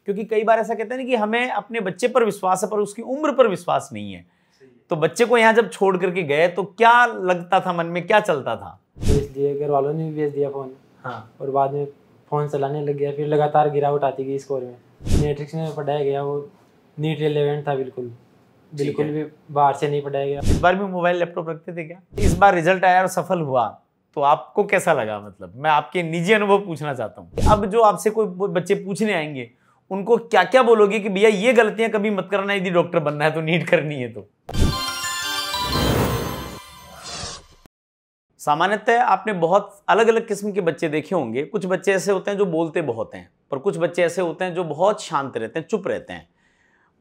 क्योंकि कई बार ऐसा कहते हैं ना कि हमें अपने बच्चे पर विश्वास है पर उसकी उम्र पर विश्वास नहीं है। तो बच्चे को यहाँ जब छोड़ करके गए तो क्या लगता था मन में, क्या चलता था? भेज दिए, घर वालों ने भी भेज दिया फ़ोन। हाँ। और बाद में फ़ोन चलाने लग गया, फिर लगातार गिरावट आती गई स्कोर में। मैट्रिक्स में पढ़ाया गया वो नीट रिलेवेंट था, बिल्कुल भी बाहर से नहीं पढ़ाया गया। इस बार भी मोबाइल लैपटॉप रखते थे क्या? इस बार रिजल्ट आया और सफल हुआ तो आपको कैसा लगा? मतलब मैं आपके निजी अनुभव पूछना चाहता हूँ। अब जो आपसे कोई बच्चे पूछने आएंगे उनको क्या क्या बोलोगे कि भैया ये गलतियां कभी मत करना, यदि डॉक्टर बनना है तो, नीट करनी है तो? सामान्यतः आपने बहुत अलग अलग किस्म के बच्चे देखे होंगे। कुछ बच्चे ऐसे होते हैं जो बोलते बहुत हैं, पर कुछ बच्चे ऐसे होते हैं जो बहुत शांत रहते हैं, चुप रहते हैं।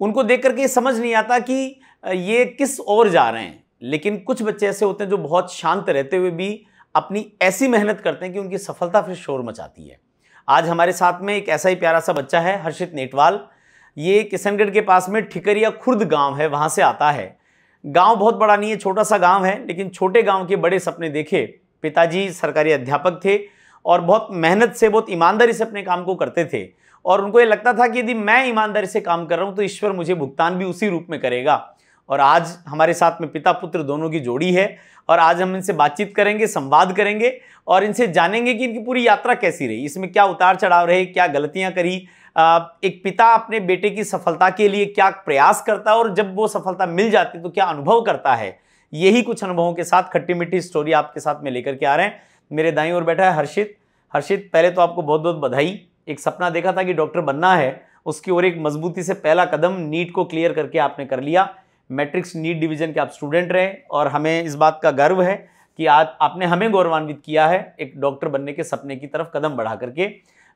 उनको देख करके समझ नहीं आता कि ये किस ओर जा रहे हैं। लेकिन कुछ बच्चे ऐसे होते हैं जो बहुत शांत रहते हुए भी अपनी ऐसी मेहनत करते हैं कि उनकी सफलता फिर शोर मचाती है। आज हमारे साथ में एक ऐसा ही प्यारा सा बच्चा है, हर्षित नेटवाल। ये किशनगढ़ के पास में ठिकरिया खुर्द गांव है, वहां से आता है। गांव बहुत बड़ा नहीं है, छोटा सा गांव है, लेकिन छोटे गांव के बड़े सपने देखे। पिताजी सरकारी अध्यापक थे और बहुत मेहनत से, बहुत ईमानदारी से अपने काम को करते थे। और उनको ये लगता था कि यदि मैं ईमानदारी से काम कर रहा हूं तो ईश्वर मुझे भुगतान भी उसी रूप में करेगा। और आज हमारे साथ में पिता पुत्र दोनों की जोड़ी है और आज हम इनसे बातचीत करेंगे, संवाद करेंगे और इनसे जानेंगे कि इनकी पूरी यात्रा कैसी रही, इसमें क्या उतार चढ़ाव रहे, क्या गलतियां करी, एक पिता अपने बेटे की सफलता के लिए क्या प्रयास करता है और जब वो सफलता मिल जाती तो क्या अनुभव करता है। यही कुछ अनुभवों के साथ खट्टी मीठी स्टोरी आपके साथ में लेकर के आ रहे हैं। मेरे दाईं ओर बैठा है हर्षित। हर्षित, पहले तो आपको बहुत बहुत बधाई। एक सपना देखा था कि डॉक्टर बनना है, उसकी ओर एक मजबूती से पहला कदम नीट को क्लियर करके आपने कर लिया। मैट्रिक्स नीट डिवीजन के आप स्टूडेंट रहे और हमें इस बात का गर्व है कि आज आपने हमें गौरवान्वित किया है एक डॉक्टर बनने के सपने की तरफ कदम बढ़ा करके।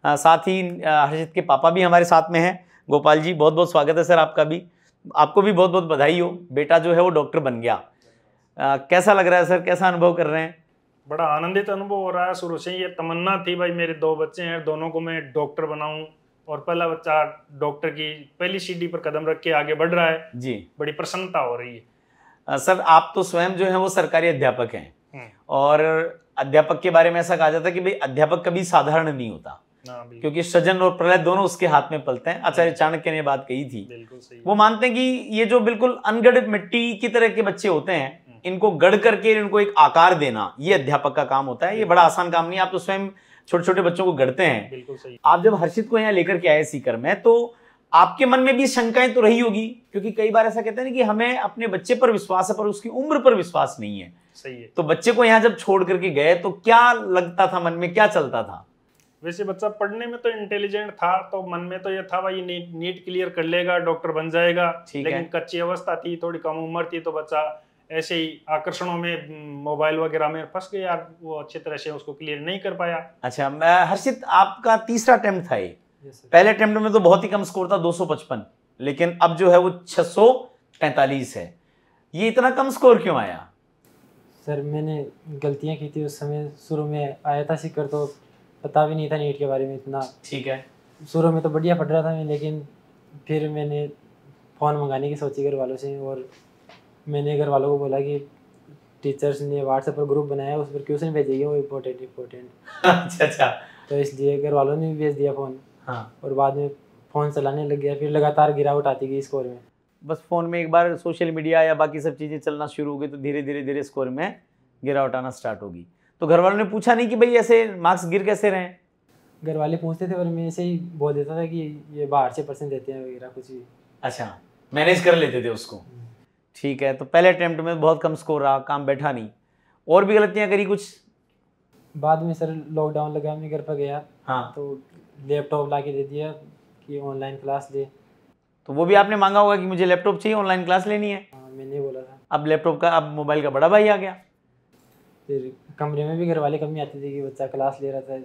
साथ ही हर्षित के पापा भी हमारे साथ में हैं, गोपाल जी। बहुत बहुत स्वागत है सर आपका भी। आपको भी बहुत बहुत बधाई हो, बेटा जो है वो डॉक्टर बन गया। कैसा लग रहा है सर, कैसा अनुभव कर रहे हैं? बड़ा आनंदित अनुभव हो रहा है। शुरू से ये तमन्ना थी भाई, मेरे दो बच्चे हैं, दोनों को मैं डॉक्टर बनाऊं और पहला बच्चा डॉक्टर की पहली सीढ़ी पर कदम रख के आगे बढ़ रहा है जी। बड़ी प्रसन्नता हो रही है। सर आप तो स्वयं जो है वो सरकारी अध्यापक हैं और अध्यापक के बारे में ऐसा कहा जाता है कि भाई अध्यापक कभी साधारण नहीं होता, क्योंकि सृजन और प्रलय दोनों उसके हाथ में पलते हैं। आचार्य चाणक्य ने बात कही थी। बिल्कुल सही। वो मानते हैं कि ये जो बिल्कुल अनगढ़ मिट्टी की तरह के बच्चे होते हैं, इनको गढ़ करके इनको एक आकार देना ये अध्यापक का काम होता है। ये बड़ा आसान काम नहीं है। आप तो स्वयं छोटे छोटे बच्चों को गढ़ते हैं। बिल्कुल सही। आप जब हर्षित को यहाँ लेकर के आए सीकर में, तो आपके मन में भी शंकाएं तो रही होगी, क्योंकि कई बार ऐसा कहते हैं कि हमें अपने बच्चे पर विश्वास है पर उसकी उम्र पर विश्वास नहीं है। सही है। तो बच्चे को यहाँ जब छोड़ करके गए तो क्या लगता था, मन में क्या चलता था? वैसे बच्चा पढ़ने में तो इंटेलिजेंट था, तो मन में तो ये था भाई नीट क्लियर कर लेगा, डॉक्टर बन जाएगा। लेकिन कच्ची अवस्था थी, थोड़ी कम उम्र थी, तो बच्चा ऐसे ही आकर्षणों में, मोबाइल वगैरह में फंस गया। वो अच्छी तरह से उसको क्लियर नहीं कर पाया। अच्छा, हर्षित आपका तीसरा अटेम्प्ट था ये? पहले अटेम्प्ट में तो बहुत ही कम स्कोर था, 255, लेकिन अब जो है वो 643 है। ये इतना कम स्कोर क्यों आया? सर मैंने गलतियां की थी उस समय। शुरू में आया था सीकर तो पता भी नहीं था नीट के बारे में इतना। ठीक है। शुरू में तो बढ़िया पढ़ रहा था मैं, लेकिन फिर मैंने फ़ोन मंगाने की सोची घर वालों से और मैंने घर वालों को बोला कि टीचर्स ने व्हाट्सएप पर ग्रुप बनाया, उस पर क्वेश्चन भेजिए वो इम्पोर्टेंट। अच्छा। तो इसलिए घर वालों ने भी भेज दिया फ़ोन। हाँ। और बाद में फ़ोन चलाने लग गया, फिर लगातार गिरावट आती गई स्कोर में। बस फ़ोन में एक बार सोशल मीडिया या बाकी सब चीज़ें चलना शुरू हो गई तो धीरे धीरे स्कोर में गिरावट आना स्टार्ट होगी। तो घर वालों ने पूछा नहीं कि भाई ऐसे मार्क्स गिर कैसे रहे? घर वाले पूछते थे और मैं ऐसे ही बोल देता था कि ये बाहर से % देते हैं वगैरह कुछ भी। अच्छा, मैनेज कर लेते थे उसको। ठीक है। तो पहले अटेम्प्ट में बहुत कम स्कोर रहा, काम बैठा नहीं। और भी गलतियां करी कुछ? बाद में सर लॉकडाउन लगा, मैं घर पर गया। हाँ। तो लैपटॉप ला के दे दिया कि ऑनलाइन क्लास ले। तो वो भी आपने मांगा होगा कि मुझे लैपटॉप चाहिए, ऑनलाइन क्लास लेनी है। हाँ, मैंने बोला था। अब लैपटॉप का, अब मोबाइल का बड़ा भाई आ गया। फिर कमरे में भी घर वाले कमी आती थी कि बच्चा क्लास ले रहा था,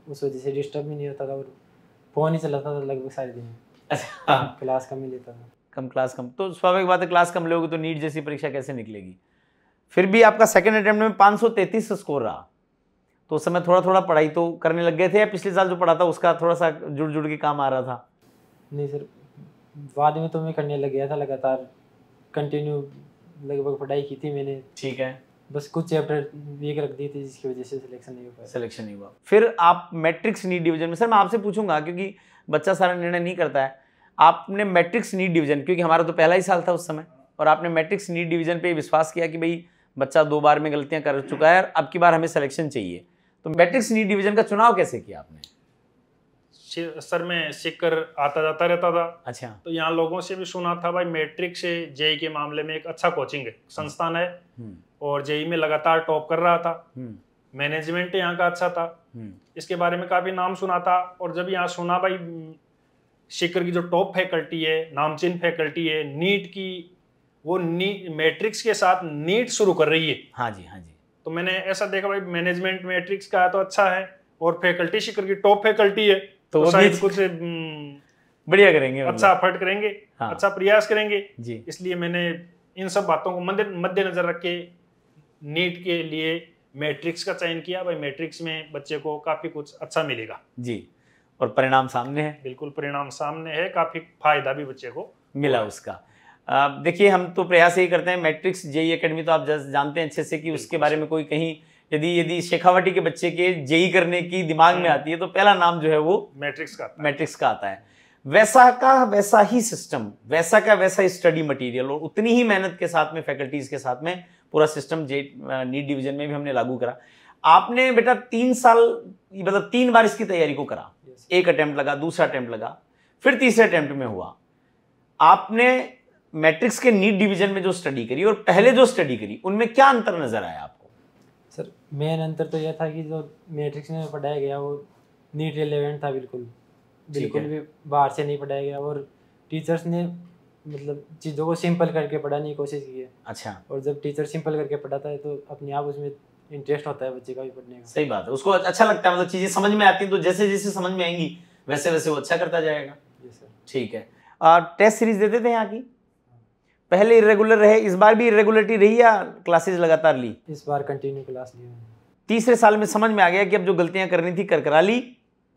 उस वजह से डिस्टर्ब भी नहीं होता था और फ़ोन ही चलाता था लगभग सारे दिन। अच्छा। क्लास कम ही लेता था। क्लास कम तो स्वाभाविक बात है, क्लास कम लोगे तो नीट जैसी परीक्षा कैसे निकलेगी। फिर भी आपका सेकंड अटेम्प्ट में 533 स्कोर रहा, तो उस समय थोड़ा थोड़ा पढ़ाई तो करने लग गए थे या पिछले साल जो पढ़ा था उसका थोड़ा सा जुड़ जुड़ के काम आ रहा था? नहीं सर, बाद में तो मैं करने लग गया था, लगातार कंटिन्यू लगभग पढ़ाई की थी मैंने। ठीक है। बस कुछ चैप्टर वीक रख दी थी जिसकी वजह से सिलेक्शन नहीं हो पाया। सिलेक्शन नहीं हुआ। फिर आप मैट्रिक्स नीट डिवीजन में, सर मैं आपसे पूछूंगा क्योंकि बच्चा सारा निर्णय नहीं करता है। आपने मैट्रिक्स नीट डिवीजन, क्योंकि हमारा तो पहला ही साल था उस समय, और आपने मैट्रिक्स नीट डिवीजन पे विश्वास किया कि भाई बच्चा 2 बार में गलतियां कर चुका है, अब की बार हमें सिलेक्शन चाहिए, तो मैट्रिक्स नीट डिवीजन का चुनाव कैसे किया आपने? सर मैं सीखकर आता जाता रहता था। अच्छा। तो यहाँ लोगों से भी सुना था भाई मैट्रिक से जेई के मामले में एक अच्छा कोचिंग है, संस्थान है, और जेई में लगातार टॉप कर रहा था, मैनेजमेंट यहाँ का अच्छा था, इसके बारे में काफी नाम सुना था। और जब यहाँ सुना भाई सीकर की जो टॉप फैकल्टी है, नामचीन फैकल्टी है, नीट की, वो मैट्रिक्स के साथ नीट शुरू कर रही है। हाँ जी, हाँ जी। तो मैंने ऐसा देखा भाई मैनेजमेंट मैट्रिक्स का है तो अच्छा है, और फैकल्टी सीकर की टॉप फैकल्टी है, तो शायद कुछ बढ़िया करेंगे, अच्छा एफर्ट करेंगे, हाँ। अच्छा प्रयास करेंगे जी। इसलिए मैंने इन सब बातों को मद्देनजर रख के नीट के लिए मैट्रिक्स का चयन किया। भाई मैट्रिक्स में बच्चे को काफी कुछ अच्छा मिलेगा जी, और परिणाम सामने है। बिल्कुल परिणाम सामने है, काफी फायदा भी बच्चे को मिला उसका। देखिए हम तो प्रयास यही करते हैं, मैट्रिक्स जेई एकेडमी तो आप जानते हैं अच्छे से कि उसके बारे में कोई कहीं यदि शेखावटी के बच्चे के जेई करने की दिमाग में आती है तो पहला नाम जो है वो मैट्रिक्स का आता है। वैसा का वैसा ही सिस्टम, वैसा का वैसा स्टडी मटेरियल और उतनी ही मेहनत के साथ में फैकल्टीज के साथ में पूरा सिस्टम नीट डिवीजन में भी हमने लागू करा। आपने बेटा 3 साल मतलब 3 बार इसकी तैयारी को करा, एक अटेम्प्ट लगा, दूसरा अटेम्प्ट लगा, फिर तीसरे अटेम्प्ट में हुआ। आपने मैट्रिक्स के नीट डिवीजन में जो स्टडी करी और पहले जो स्टडी करी उनमें क्या अंतर नजर आया आपको? सर मेन अंतर तो यह था कि जो मैट्रिक्स में पढ़ाया गया वो नीट रिलेवेंट था, बिल्कुल भी बाहर से नहीं पढ़ाया गया, और टीचर्स ने मतलब चीज़ों को सिंपल करके पढ़ाने की कोशिश की है। अच्छा। और जब टीचर सिंपल करके पढ़ाता है तो अपने आप उसमें इंटरेस्ट होता है बच्चे का भी पढ़ने का। सही बात है, उसको अच्छा लगता है, मतलब चीज़ें समझ में आती हैं तो जैसे जैसे समझ में आएंगी वैसे वैसे वो अच्छा करता जाएगा। जी सर। ठीक है। टेस्ट सीरीज देते थे यहाँ की? पहले इरेगुलर रहे, इस बार भी इरेगुलरिटी रही या क्लासेस लगातार ली? इस बार कंटिन्यू क्लास ली। तीसरे साल में समझ में आ गया कि अब जो गलतियां करनी थी करा ली,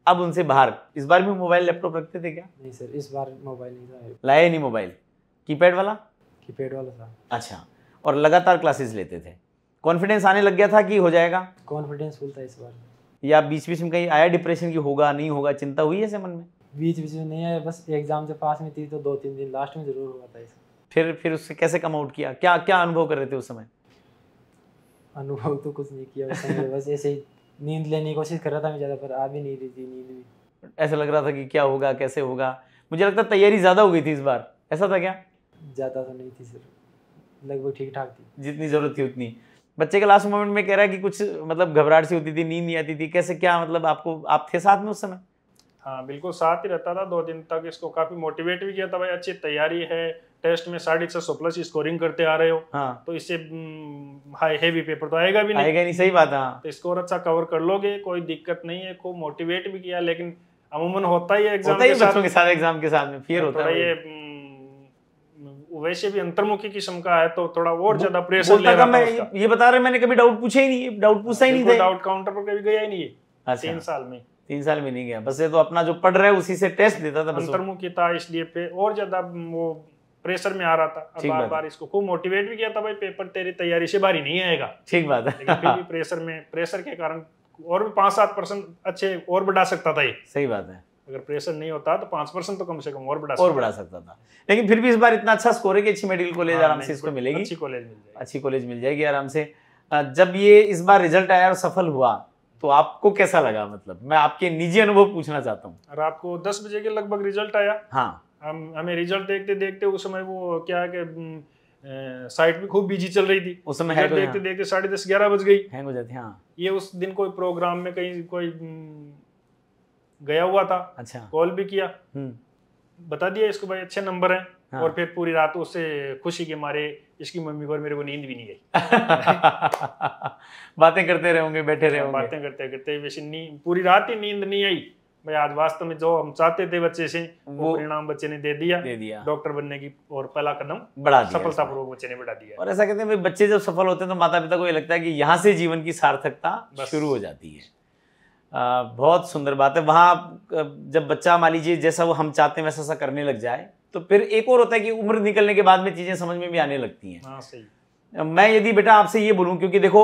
अब उनसे बाहर। इस बार भी मोबाइल लैपटॉप रखते थे क्या? नहीं सर, इस बार मोबाइल नहीं था। लाया नहीं मोबाइल? कीपैड वाला? कीपैड वाला था। अच्छा, और लगातार क्लासेस लेते थे, कॉन्फिडेंस आने लग गया था कि हो जाएगा? कॉन्फिडेंस फुल था इस बार। या बीच बीच में कहीं आया डिप्रेशन की होगा नहीं होगा, चिंता हुई ऐसे मन में? बीच बीच में नहीं आया, बस एग्जाम से पास में थी तो 2-3 दिन लास्ट में जरूर हुआ था इसे। फिर उससे कैसे कम आउट किया? क्या क्या अनुभव कर रहे थे उस समय? अनुभव तो कुछ नहीं किया उस समय, बस ऐसे ही नींद लेने की कोशिश कर रहा था मैं ज़्यादा, पर आ भी नहीं रही थी नींद भी। ऐसा लग रहा था कि क्या होगा कैसे होगा। मुझे लगता है तैयारी ज़्यादा हो गई थी इस बार, ऐसा था क्या? ज़्यादा तो नहीं थी सर, लगभग ठीक ठाक थी, जितनी ज़रूरत थी उतनी। बच्चे के लास्ट मोमेंट में कह रहा है कि कुछ मतलब घबराहट सी होती थी, नींद नहीं आती थी, कैसे क्या मतलब आपको, आप थे साथ में उस समय? हाँ बिल्कुल साथ ही रहता था, 2 दिन तक इसको काफी मोटिवेट भी किया था, भाई अच्छी तैयारी है, टेस्ट में 650 प्लस स्कोरिंग करते आ रहे हो। हाँ। तो इससे हाई हेवी पेपर तो आएगा भी नहीं। आएगा नहीं, सही बात है। हाँ। तो स्कोर अच्छा कवर कर लोगे, कोई दिक्कत नहीं है। खूब मोटिवेट भी किया, लेकिन अमूमन होता ही है एग्जाम के साथ, बच्चों के साथ एग्जाम के साथ में फियर होता है। ये वैसे भी अंतर्मुखी किस्म का है तो थोड़ा और ज्यादा प्रेशर ले रहा था। ये बता रहे मैंने कभी डाउट पूछा ही नहीं, डाउट पूछा ही नहीं था, डाउट काउंटर पर कभी गया ही नहीं है। अच्छा। 3 साल में नहीं गया, बस ये तो अपना जो पढ़ रहा है उसी से टेस्ट देता था, अंतर्मुखी था, इसलिए पे और ज्यादा वो प्रेशर में आ रहा था। बार बार इसको खूब मोटिवेट भी किया था, भाई पेपर तेरी तैयारी से बाहर ही नहीं आएगा। ठीक बात है, लेकिन फिर भी प्रेशर के कारण और भी 5-7% अच्छे और बढ़ा सकता था ये। सही बात है, अगर प्रेशर नहीं होता तो 5% तो कम से कम और बढ़ा सकता था। लेकिन फिर भी इस बार इतना अच्छा स्कोर है कि अच्छी मेडिकल कॉलेज आराम से इसको मिलेगी, अच्छी कॉलेज मिल जाएगी आराम से। जब ये इस बार रिजल्ट आया और सफल हुआ तो आपको कैसा लगा? मतलब मैं आपके निजी अनुभव पूछना चाहता हूँ। रात को 10 बजे के लगभग रिजल्ट आया। हाँ। हमें रिजल्ट देखते देखते उस समय वो क्या है कि साइट भी खूब बिजी चल रही थी उस समय, देखते देखते 10:30-11 बज गई, हैंग हो जाती। हाँ। ये उस दिन कोई प्रोग्राम में कहीं कोई गया हुआ था। अच्छा। कॉल भी किया, बता दिया इसको भाई अच्छे नंबर हैं। हाँ। और फिर पूरी रात उससे खुशी के मारे इसकी मम्मी को और मेरे को नींद भी नहीं गई। बातें करते रहे होंगे, बैठे रहे होंगे, बातें करते करते वैसे पूरी रात ही नींद नहीं आई भाई। आज वास्तव में जो हम चाहते थे बच्चे से वो परिणाम बच्चे ने दे दिया। डॉक्टर बनने की और पहला कदम बढ़ा दिया, सफलतापूर्वक बच्चे ने बढ़ा दिया। और ऐसा कहते हैं भाई बच्चे जब सफल होते हैं तो माता पिता को ये लगता है कि यहाँ से जीवन की सार्थकता शुरू हो जाती है। बहुत सुंदर बात है। वहाँ जब बच्चा मान लीजिए जैसा वो हम चाहते हैं वैसा सा करने लग जाए तो फिर एक और होता है कि उम्र निकलने के बाद में चीजें समझ में भी आने लगती हैं। हाँ, सही। मैं यदि बेटा आपसे ये बोलूं, क्योंकि देखो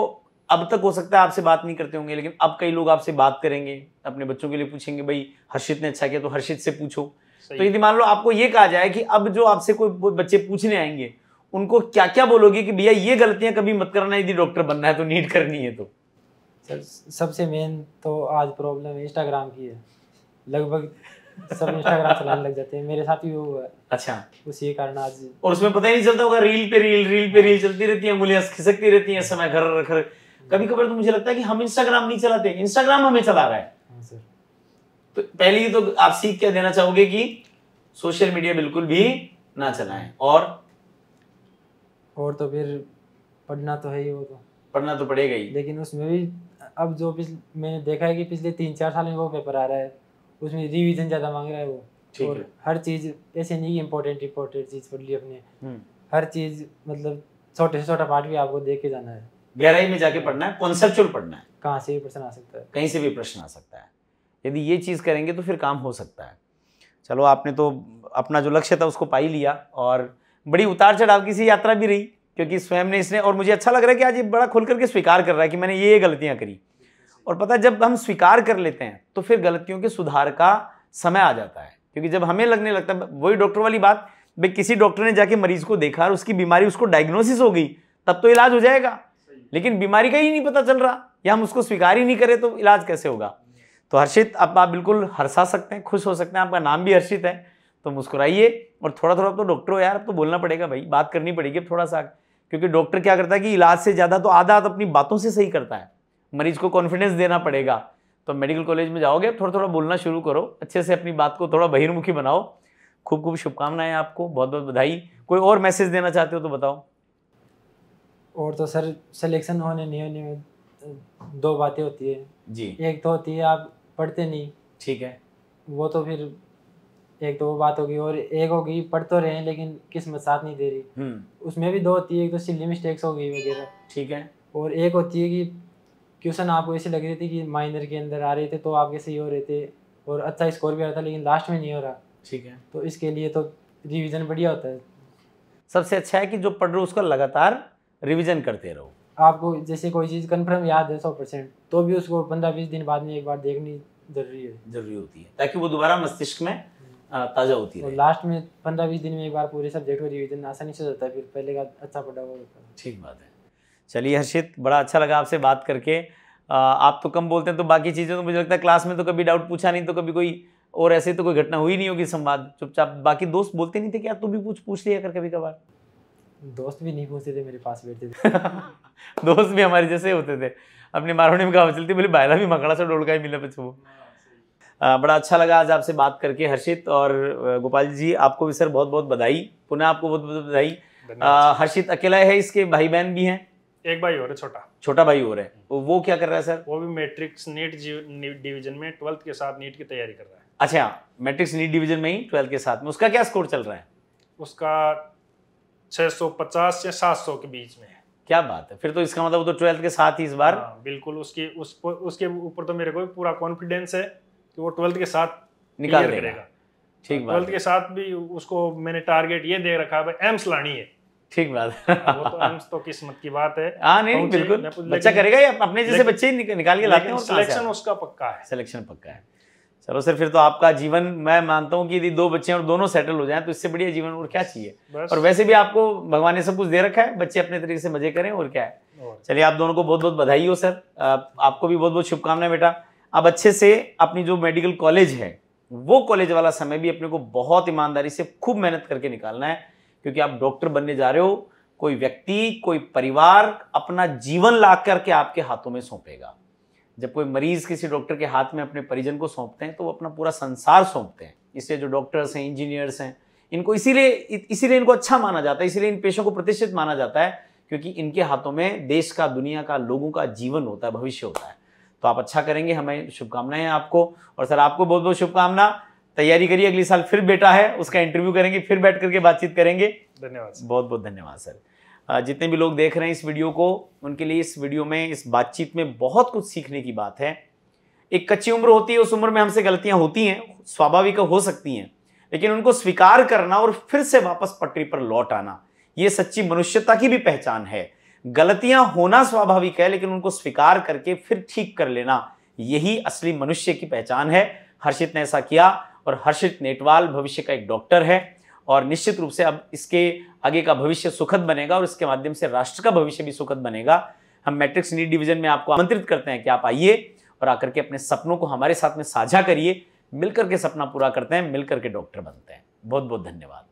अब तक हो सकता है आपसे बात नहीं करते होंगे, लेकिन अब कई लोग आपसे बात करेंगे, अपने बच्चों के लिए पूछेंगे, भाई हर्षित ने अच्छा किया तो हर्षित से पूछो। तो यदि मान लो आपको ये कहा जाए कि अब जो आपसे कोई बच्चे पूछने आएंगे, उनको क्या क्या बोलोगे कि भैया ये गलतियां कभी मत करना यदि डॉक्टर बनना है तो, नीट करनी है तो? सर सबसे मेन तो आज प्रॉब्लम इंस्टाग्राम की है, लगभग सब इंस्टाग्राम चलाने लग जाते हैं, मेरे साथ भी वो हुआ है। अच्छा, उसी कारण आज, और उसमें पता ही नहीं चलता होगा, रील पे रील चलती रहती है, उंगलियां खिसकती रहती हैं समय खर। कभी कभार तो मुझे लगता है कि हम इंस्टाग्राम नहीं चलाते, इंस्टाग्राम हमें चला रहा है। हाँ सर। तो पहले तो आप सीख क्या देना चाहोगे कि सोशल मीडिया बिल्कुल भी ना चलाएं, और तो फिर पढ़ना तो है ही, वो तो पढ़ना तो पड़ेगा ही, लेकिन उसमें भी अब जो मैंने देखा है कि पिछले 3-4 साल में वो पेपर आ रहा है, उसमें रिवीजन ज़्यादा मांग रहा है वो। और हर चीज़ ऐसे नहीं इम्पोर्टेंट चीज़ पढ़ ली अपने, हर चीज़ मतलब छोटे से छोटा पार्ट भी आपको देख के जाना है, गहराई में जाके पढ़ना है, कॉन्सेप्चुअल पढ़ना है, कहाँ से भी प्रश्न आ सकता है, कहीं से भी प्रश्न आ सकता है। यदि ये चीज़ करेंगे तो फिर काम हो सकता है। चलो, आपने तो अपना जो लक्ष्य था उसको पा ही लिया, और बड़ी उतार चढ़ाव की सी यात्रा भी रही, क्योंकि स्वयं ने इसने, और मुझे अच्छा लग रहा है कि आज ये बड़ा खुल करके स्वीकार कर रहा है कि मैंने ये गलतियां करी। और पता है, जब हम स्वीकार कर लेते हैं तो फिर गलतियों के सुधार का समय आ जाता है, क्योंकि जब हमें लगने लगता है, वही डॉक्टर वाली बात, भाई किसी डॉक्टर ने जाके मरीज को देखा और उसकी बीमारी, उसको डायग्नोसिस हो गई, तब तो इलाज हो जाएगा, लेकिन बीमारी का ही नहीं पता चल रहा या हम उसको स्वीकार ही नहीं करें तो इलाज कैसे होगा। तो हर्षित, अब आप बिल्कुल हर्षा सकते हैं, खुश हो सकते हैं, आपका नाम भी हर्षित है, तो मुस्कुराइए। और थोड़ा थोड़ा तो डॉक्टर हो यार, अब तो बोलना पड़ेगा भाई, बात करनी पड़ेगी अब थोड़ा सा, क्योंकि डॉक्टर क्या करता है कि इलाज से ज़्यादा तो आधा अपनी बातों से सही करता है, मरीज को कॉन्फिडेंस देना पड़ेगा। तो मेडिकल कॉलेज में जाओगे, थोड़ा थोड़ा बोलना शुरू करो, अच्छे से अपनी बात को थोड़ा बहिर्मुखी बनाओ। खूब खूब शुभकामनाएं आपको, बहुत बहुत बधाई। कोई और मैसेज देना चाहते हो तो बताओ। और तो सर, सिलेक्शन होने नहीं होने में 2 बातें होती है जी। एक तो होती है आप पढ़ते नहीं, ठीक है, वो तो फिर एक तो वो बात होगी, और एक होगी पढ़ तो रहे हैं लेकिन किस्मत साथ नहीं दे रही, उसमें भी 2 होती है, एक तो सिली मिस्टेक्स हो गई वगैरह, ठीक है, और एक होती है कि क्वेश्चन आपको ऐसे लग रही थी कि माइनर के अंदर आ रहे थे तो आपके सही हो रहे थे और अच्छा स्कोर भी आ रहा था, लेकिन लास्ट में नहीं हो रहा, ठीक है, तो इसके लिए तो रिवीजन बढ़िया होता है। सबसे अच्छा है कि जो पढ़ रहे हो उसका लगातार रिवीजन करते रहो। आपको जैसे कोई चीज़ कन्फर्म याद है 100%, तो भी उसको 15-20 दिन बाद में एक बार देखनी जरूरी होती है, ताकि वो दोबारा मस्तिष्क में ताज़ा होती है। और लास्ट में 15-20 दिन में एक बार पूरे सब्जेक्ट को रिवीजन आसानी से होता है, फिर पहले का अच्छा पढ़ा हुआ होता है। ठीक बात है। चलिए हर्षित, बड़ा अच्छा लगा आपसे बात करके। आप तो कम बोलते हैं, तो बाकी चीज़ें तो मुझे लगता है क्लास में तो कभी डाउट पूछा नहीं, तो कभी कोई और ऐसे तो कोई घटना हुई नहीं होगी, संवाद चुपचाप। बाकी दोस्त बोलते नहीं थे क्या, तू भी पूछ लिया कर कभी कभार? दोस्त भी नहीं पूछते थे, मेरे पास बैठते थे दोस्त भी हमारे जैसे होते थे, अपनी मारवाड़ी में कहावत चलती, बोले बायला भी मकड़ा से डोल का ही मिला पीछे वो। बड़ा अच्छा लगा आज आपसे बात करके हर्षित, और गोपाल जी आपको भी सर बहुत बहुत बधाई, पुनः आपको बहुत बहुत बधाई। हर्षित अकेला है, इसके भाई बहन भी हैं? एक भाई और है, छोटा भाई और है। वो क्या कर रहा है सर? वो भी मैट्रिक्स नीट डिवीजन में 12th के साथ नीट की तैयारी कर रहा है। अच्छा, मैट्रिक्स नीट डिवीजन में ही 12th के साथ में। उसका क्या स्कोर चल रहा है? उसका 650 से 700 के बीच में है। क्या बात है, फिर तो इसका मतलब वो तो 12th के साथ ही इस बार। हाँ, बिल्कुल। उसके ऊपर तो मेरे को पूरा कॉन्फिडेंस है कि वो 12th के साथ निकाल करेगा। ठीक बात। 12th के साथ भी उसको मैंने टारगेट ये दे रखा है, एम्स लानी है। ठीक बात। वो तो एम्स तो किस्मत की बात है। हाँ नहीं, बिल्कुल बच्चा करेगा, या अपने जैसे बच्चे निकाल के लाते हैं। सिलेक्शन उसका पक्का है। सिलेक्शन पक्का है। चलो सर, फिर तो आपका जीवन, मैं मानता हूँ कि यदि 2 बच्चे और दोनों सेटल हो जाएं तो इससे बढ़िया जीवन और क्या चाहिए। और वैसे भी आपको भगवान ने सब कुछ दे रखा है, बच्चे अपने तरीके से मजे करें और क्या है। चलिए, आप दोनों को बहुत बहुत बधाई हो सर, आपको भी बहुत बहुत शुभकामनाएं बेटा। अब अच्छे से अपनी जो मेडिकल कॉलेज है, वो कॉलेज वाला समय भी अपने को बहुत ईमानदारी से खूब मेहनत करके निकालना है, क्योंकि आप डॉक्टर बनने जा रहे हो। कोई व्यक्ति, कोई परिवार अपना जीवन ला करके आपके हाथों में सौंपेगा। जब कोई मरीज किसी डॉक्टर के हाथ में अपने परिजन को सौंपते हैं तो वो अपना पूरा संसार सौंपते हैं। इसलिए जो डॉक्टर्स हैं, इंजीनियर्स हैं, इनको इसीलिए इनको अच्छा माना जाता है, इसीलिए इन पेशों को प्रतिष्ठित माना जाता है, क्योंकि इनके हाथों में देश का, दुनिया का, लोगों का जीवन होता है, भविष्य होता है। तो आप अच्छा करेंगे, हमें शुभकामनाएं हैं आपको। और सर आपको बहुत बहुत शुभकामना। तैयारी करिए, अगले साल फिर बेटा है, उसका इंटरव्यू करेंगे, फिर बैठ करके बातचीत करेंगे। धन्यवाद, बहुत बहुत धन्यवाद सर। जितने भी लोग देख रहे हैं इस वीडियो को, उनके लिए इस वीडियो में, इस बातचीत में बहुत कुछ सीखने की बात है। एक कच्ची उम्र होती है, उस उम्र में हमसे गलतियां होती हैं, स्वाभाविक हो सकती हैं, लेकिन उनको स्वीकार करना और फिर से वापस पटरी पर लौट आना, ये सच्ची मनुष्यता की भी पहचान है। गलतियां होना स्वाभाविक है, लेकिन उनको स्वीकार करके फिर ठीक कर लेना, यही असली मनुष्य की पहचान है। हर्षित ने ऐसा किया और हर्षित नेटवाल भविष्य का एक डॉक्टर है और निश्चित रूप से अब इसके आगे का भविष्य सुखद बनेगा और इसके माध्यम से राष्ट्र का भविष्य भी सुखद बनेगा। हम मैट्रिक्स नीट डिवीजन में आपको आमंत्रित करते हैं कि आप आइए और आकर के अपने सपनों को हमारे साथ में साझा करिए। मिलकर के सपना पूरा करते हैं, मिलकर के डॉक्टर बनते हैं। बहुत बहुत धन्यवाद।